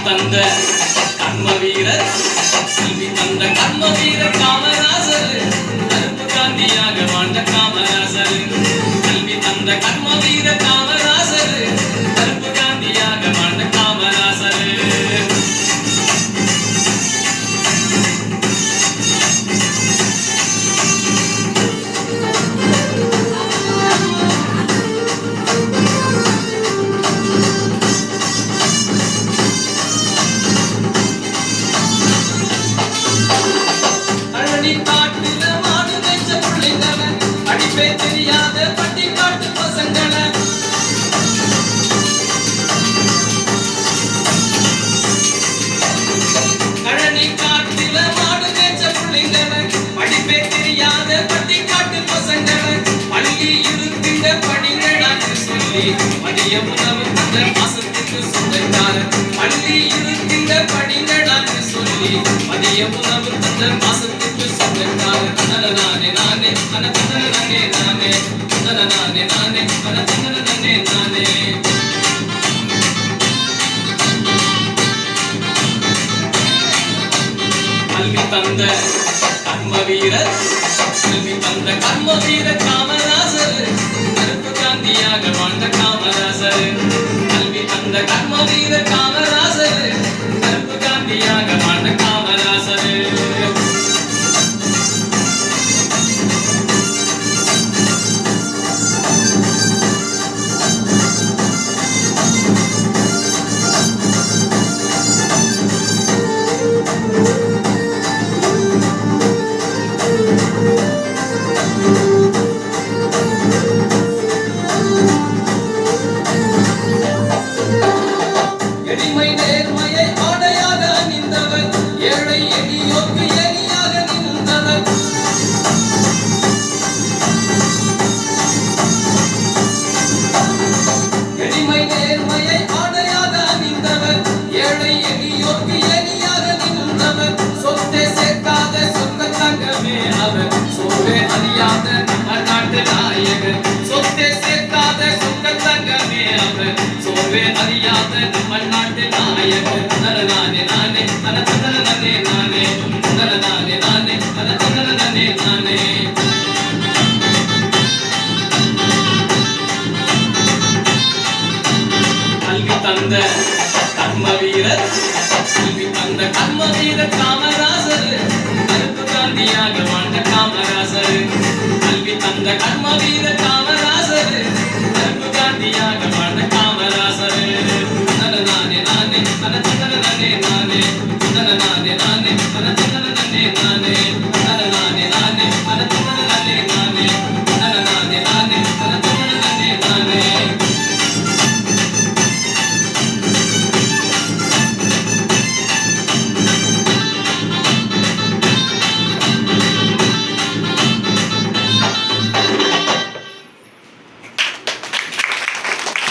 தந்த கர்ம வீரர் கல்வி தந்த கர்ம வீரர் காமராசர் கருப்பு காந்தியாக வாழ்ந்த காமராசர் கல்வி தந்த கர்ம வீரர் காமராசர் கருப்பு காந்தியாக வாழ்ந்த காமராசர் காட்டுல மாடு வெச்ச பிள்ளைங்கள அடிப்பே தெரியாத பட்டி காட்டு பசங்கள கழனி காட்டுல மாடு வெச்ச பிள்ளைங்கள அடிப்பே தெரியாத பட்டி காட்டு பசங்கள பள்ளி இருக்கின்ற படிங்களான்னு சொல்லி மதிய உணவு அந்த மாசத்துக்கு சொந்தக்கார பள்ளி இருக்கின்ற படிங்களான்னு சொல்லி மதிய உணவு அந்த மாசத்துக்கு நானே நானே நானே நானே நானே நானே நானே நானே கல்வி தந்த கர்ம வீரர் கல்வி தந்த கர்ம வீரர் காமராசர் கருப்பு காந்தியாக வாழ்ந்த காமராசர் கல்வி தந்த கர்ம வீரர் காமராசர் கருப்பு காந்தியாக வாழ்ந்த காமராசர் எளிமை நேர்மையை ஆடையாக அணிந்தவர் ஏழை எளியோர்க்கு ஏணியாக நின்றவர் எளிமை நேர்மையை ஆடையாக அணிந்தவர் ஏழை எளியோர்க்கு ஏணியாக நின்றவர் சொத்தை சேர்க்காத சொந்த தங்கமே அவர் சோவே அறியாத நம்ம நாட்டு நாயகர் சொத்தை சேர்க்காத சொந்த தங்கமே அவர் சோவே அறியாத நம்ம நாட்டு நாயகர் நானே நானே நானே நானே நானே நானே நானே கல்வி தந்த கர்ம வீரர் கல்வி தந்த கர்ம வீரர் காமராசர் கருப்பு காந்தியாக வாழ்ந்த காமராசர் கல்வி தந்த கர்ம வீரர் காமராசர் கருப்பு காந்தியாக வாழ்ந்த காமராசர் நானே நானே நானே நானே நானே நானே நானே